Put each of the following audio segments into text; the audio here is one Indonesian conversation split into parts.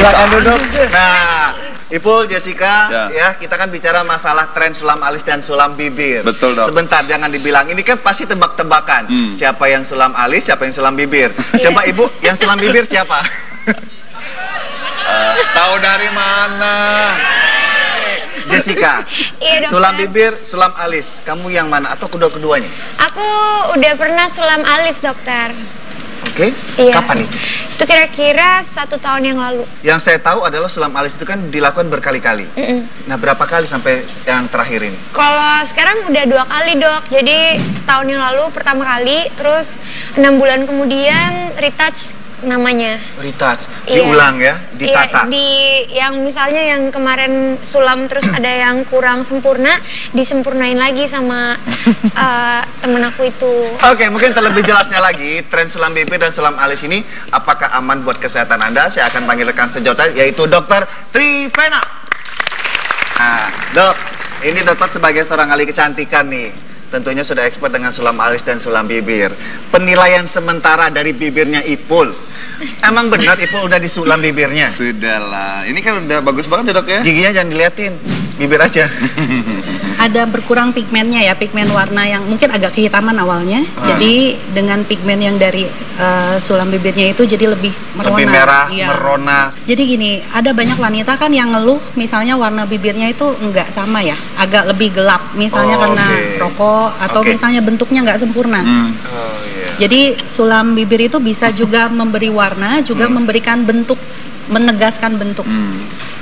Silakan duduk. Nah, Ipul, Jessica, ya kita kan bicara masalah tren sulam alis dan sulam bibir. Betul, Dok. Sebentar, jangan dibilang. Ini kan pasti tebak-tebakan. Siapa yang sulam alis, siapa yang sulam bibir. Coba Ibu, yang sulam bibir siapa? Tahu dari mana? Jessica, Iya, dokter. sulam bibir, sulam alis. Kamu yang mana? Atau kedua-keduanya? Aku udah pernah sulam alis, dokter. Oke, Iya. kapan itu? Itu kira-kira 1 tahun yang lalu. Yang saya tahu adalah sulam alis itu kan dilakukan berkali-kali. Nah, berapa kali sampai yang terakhir ini? Kalau sekarang udah 2 kali, dok. Jadi setahun yang lalu pertama kali, terus 6 bulan kemudian retouch namanya. Retouch, Iya. diulang ya, ditata. Iya, yang misalnya yang kemarin sulam terus ada yang kurang sempurna, disempurnain lagi sama temen aku itu. Oke, mungkin terlebih jelasnya lagi, tren sulam bibir dan sulam alis ini apakah aman buat kesehatan Anda? Saya akan panggil rekan sejawat, yaitu Dokter Trivena. Nah, Dok, ini dokter sebagai seorang ahli kecantikan nih, tentunya sudah expert dengan sulam alis dan sulam bibir. Penilaian sementara dari bibirnya Ipul, emang benar Ipul udah disulam bibirnya? Sudahlah, ini kan udah bagus banget ya, Dok ya. Giginya jangan diliatin, bibir aja. Ada berkurang pigmennya ya, pigmen warna yang mungkin agak kehitaman awalnya. Jadi dengan pigmen yang dari sulam bibirnya itu jadi lebih merona. Lebih merah, Iya. merona. Jadi gini, ada banyak wanita kan yang ngeluh misalnya warna bibirnya itu enggak sama ya, agak lebih gelap. Misalnya karena rokok atau misalnya bentuknya nggak sempurna. Oh, iya. Jadi sulam bibir itu bisa juga memberi warna, juga memberikan bentuk, menegaskan bentuk.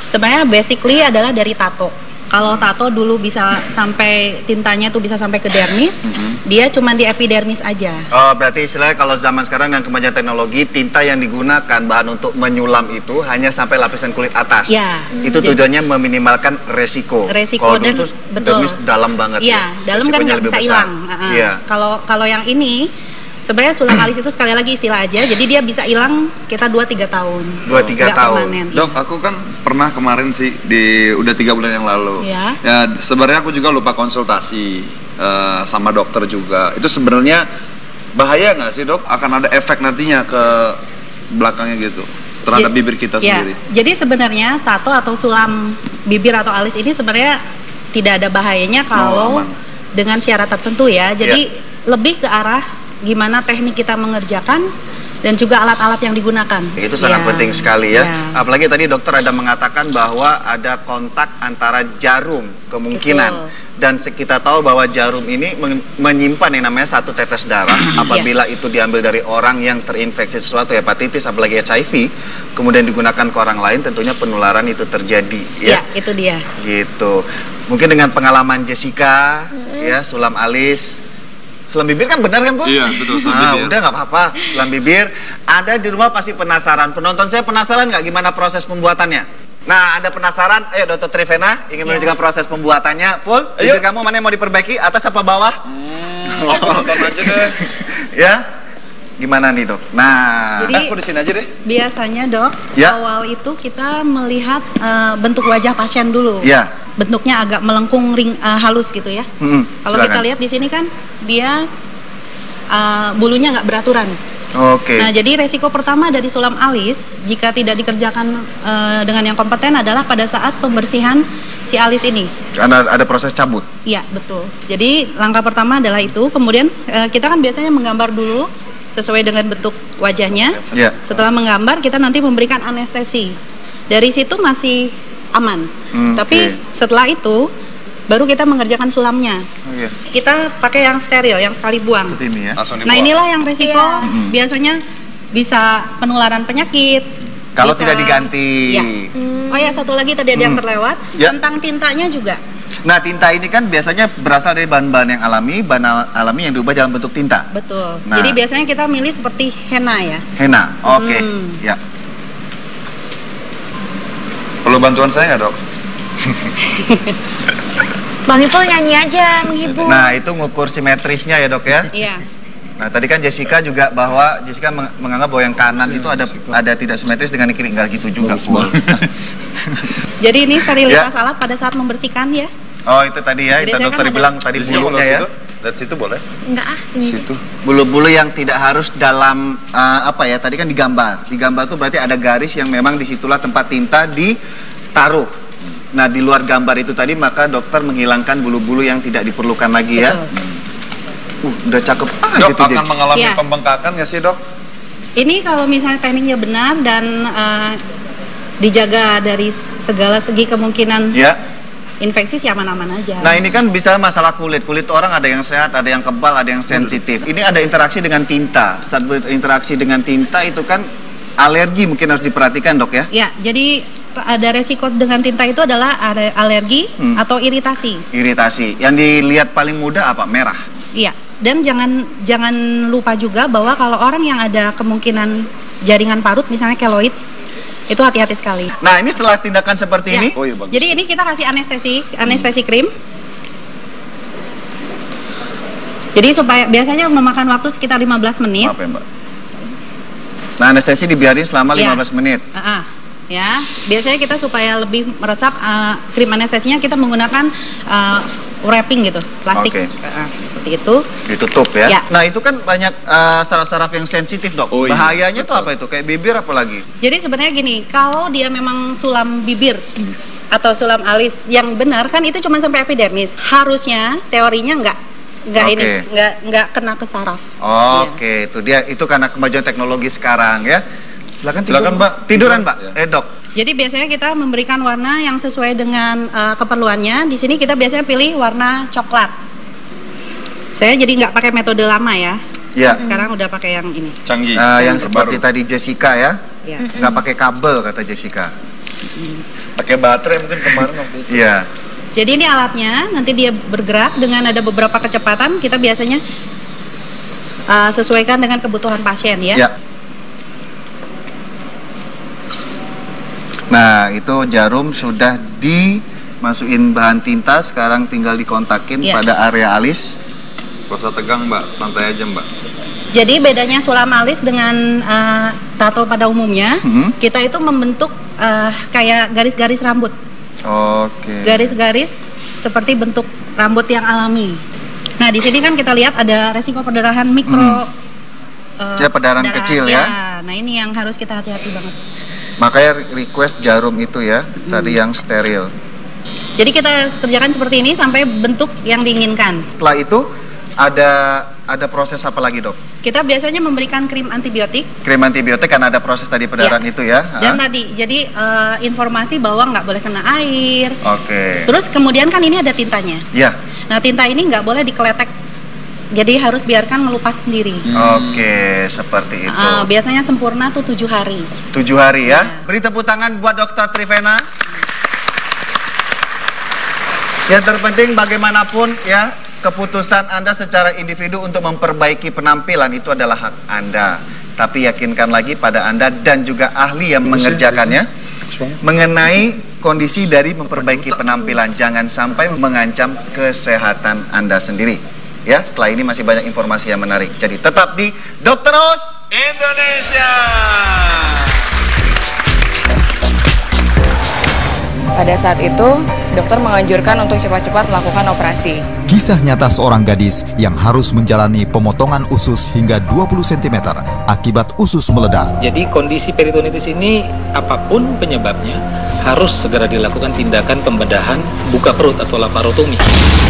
Sebenarnya basically adalah dari tato. Kalau tato dulu bisa sampai tintanya tuh bisa sampai ke dermis, dia cuma di epidermis aja. Oh, berarti istilahnya kalau zaman sekarang dengan kemajuan teknologi, tinta yang digunakan bahan untuk menyulam itu hanya sampai lapisan kulit atas. Ya. Itu tujuannya meminimalkan resiko. Resiko Kalau dan dulu tuh betul. dermis dalam banget. Iya, dalam kan Resikonya nggak lebih bisa besar. hilang. Iya. Kalau yang ini sebenarnya sulam alis itu sekali lagi istilah aja, jadi dia bisa hilang sekitar 2-3 tahun. 2-3 Nggak tahun. permanen. Dok, aku kan pernah kemarin sih udah 3 bulan yang lalu. Ya. Ya, sebenarnya aku juga lupa konsultasi sama dokter juga. Itu sebenarnya bahaya nggak sih, Dok? Akan ada efek nantinya ke belakangnya gitu terhadap bibir kita sendiri. Jadi sebenarnya tato atau sulam bibir atau alis ini sebenarnya tidak ada bahayanya kalau aman. dengan syarat tertentu ya. Jadi lebih ke arah gimana teknik kita mengerjakan dan juga alat-alat yang digunakan. Itu sangat penting sekali ya. Ya. Apalagi tadi dokter ada mengatakan bahwa ada kontak antara jarum kemungkinan. Betul. Dan kita tahu bahwa jarum ini menyimpan yang namanya 1 tetes darah. Apabila itu diambil dari orang yang terinfeksi sesuatu, hepatitis, apalagi HIV, kemudian digunakan ke orang lain, tentunya penularan itu terjadi. Ya, itu dia. Gitu. Mungkin dengan pengalaman Jessica, ya sulam alis, sulam bibir kan benar kan, Bu? Iya, betul, sulam Nah, bibir. udah nggak apa-apa, sulam bibir. Ada di rumah pasti penasaran. Penonton saya penasaran nggak gimana proses pembuatannya? Nah, Anda penasaran? Ayo, Dokter Trivena ingin menunjukkan proses pembuatannya. Pul, bibir kamu mana yang mau diperbaiki? Atas apa bawah? Tonton aja deh. Ya, gimana nih, Dok? Nah, Jadi- Aku di sini aja deh. Biasanya dok, Ya. awal itu kita melihat bentuk wajah pasien dulu. ya, Bentuknya agak melengkung halus gitu ya. Kalau kita silakan. lihat di sini kan dia bulunya nggak beraturan. Oke. Nah, jadi resiko pertama dari sulam alis jika tidak dikerjakan dengan yang kompeten adalah pada saat pembersihan si alis ini. Ada proses cabut. Iya, betul. Jadi langkah pertama adalah itu. Kemudian kita kan biasanya menggambar dulu sesuai dengan bentuk wajahnya. Ya. Setelah menggambar, kita nanti memberikan anestesi. Dari situ masih aman. Tapi setelah itu baru kita mengerjakan sulamnya. Oke. Kita pakai yang steril, yang sekali buang. Seperti ini ya. Langsung Nah, dibuang. inilah yang resiko biasanya bisa penularan penyakit. Kalau bisa- tidak diganti. Ya. Oh ya, satu lagi tadi ada yang terlewat, Ya. tentang tintanya juga. Nah, tinta ini kan biasanya berasal dari bahan-bahan yang alami, bahan alami yang diubah dalam bentuk tinta. Betul. Nah. Jadi biasanya kita milih seperti henna ya. Henna. Oke. Ya. Perlu bantuan saya nggak, Dok? Bang Ipul nyanyi aja menghibur. Nah, itu ngukur simetrisnya ya, Dok ya. Iya. Nah, tadi kan Jessica juga bahwa Jessica menganggap bahwa yang kanan itu ada tidak simetris dengan yang kiri, enggak gitu juga, Pul. Jadi ini sterilitas alat pada saat membersihkan ya. Oh, itu tadi ya, Jadi itu saya dokter kan ada- bilang tadi Di sini, bulunya ya. situ. Lihat situ boleh? Enggak sini. Situ. Bulu-bulu yang tidak harus dalam apa ya? Tadi kan digambar. Digambar tuh berarti ada garis yang memang disitulah tempat tinta ditaruh. Nah, di luar gambar itu tadi maka dokter menghilangkan bulu-bulu yang tidak diperlukan lagi ya. Udah cakep Dok, gitu, akan mengalami Ya. pembengkakan nggak sih, Dok? Ini kalau misalnya tekniknya benar dan dijaga dari segala segi kemungkinan ya. infeksi sih aman-aman aja. Nah, ini kan bisa masalah kulit. Kulit orang ada yang sehat, ada yang kebal, ada yang sensitif. Ini ada interaksi dengan tinta. Saat berinteraksi dengan tinta itu kan alergi mungkin harus diperhatikan, Dok ya. Ya, jadi ada resiko dengan tinta itu adalah ada alergi atau iritasi. Iritasi. Yang dilihat paling mudah apa? Merah. Iya. Dan jangan lupa juga bahwa kalau orang yang ada kemungkinan jaringan parut, misalnya keloid, itu hati-hati sekali. Nah, ini setelah tindakan seperti Ya. ini, Oh iya, bagus. Jadi ini kita kasih anestesi krim. Jadi supaya biasanya memakan waktu sekitar 15 menit. maaf ya, Mbak. Nah, anestesi dibiarin selama Ya. 15 menit. Ya, biasanya kita supaya lebih meresap krim anestesinya kita menggunakan wrapping gitu, plastik. Oke. Seperti itu. Ditutup ya. Ya. Nah, itu kan banyak saraf-saraf yang sensitif, Dok. Oh iya, Bahayanya tuh betul. apa itu? Kayak bibir apa lagi? Jadi sebenarnya gini, kalau dia memang sulam bibir atau sulam alis yang benar kan itu cuma sampai epidermis. Harusnya teorinya nggak Oke. ini nggak kena ke saraf. Oke, itu dia. Itu karena kemajuan teknologi sekarang ya. Silakan Silakan, tidur. Mbak. Tiduran, Mbak. Ya. Dok. Jadi biasanya kita memberikan warna yang sesuai dengan keperluannya. Di sini kita biasanya pilih warna coklat. Saya jadi nggak pakai metode lama ya. Ya. Sekarang udah pakai yang ini. Canggih. Yang terbaru. seperti tadi Jessica ya. Ya. Nggak pakai kabel kata Jessica. Pakai baterai mungkin kemarin waktu itu. Iya. Jadi ini alatnya, nanti dia bergerak dengan ada beberapa kecepatan. Kita biasanya sesuaikan dengan kebutuhan pasien ya. Ya. Nah, itu jarum sudah dimasukin bahan tinta, sekarang tinggal dikontakin Ya. pada area alis. Gak usah tegang, Mbak. Santai aja, Mbak. Jadi bedanya sulam alis dengan tato pada umumnya, kita itu membentuk kayak garis-garis rambut. Oke. Garis-garis seperti bentuk rambut yang alami. Nah, di sini kan kita lihat ada resiko perdarahan mikro. Ya, perdarahan kecil ya. Nah, ini yang harus kita hati-hati banget. Makanya request jarum itu ya, tadi yang steril. Jadi kita kerjakan seperti ini sampai bentuk yang diinginkan. Setelah itu ada proses apa lagi, Dok? Kita biasanya memberikan krim antibiotik. Krim antibiotik karena ada proses tadi perdarahan Ya. itu ya. Dan tadi, jadi informasi bahwa nggak boleh kena air. Oke. Terus kemudian kan ini ada tintanya. Ya. Nah, tinta ini nggak boleh dikeletek. Jadi harus biarkan melupas sendiri. Oke, seperti itu. Biasanya sempurna tuh 7 hari. 7 hari ya. Beri tepuk tangan buat Dr. Trivena. Yang terpenting bagaimanapun ya, keputusan Anda secara individu untuk memperbaiki penampilan itu adalah hak Anda. Tapi yakinkan lagi pada Anda dan juga ahli yang mengerjakannya mengenai kondisi dari memperbaiki penampilan. Jangan sampai mengancam kesehatan Anda sendiri. Ya, setelah ini masih banyak informasi yang menarik. Jadi tetap di Dr. Oz Indonesia. Pada saat itu, dokter menganjurkan untuk cepat-cepat melakukan operasi. Kisah nyata seorang gadis yang harus menjalani pemotongan usus hingga 20 cm akibat usus meledak. Jadi kondisi peritonitis ini apapun penyebabnya harus segera dilakukan tindakan pembedahan buka perut atau laparotomi.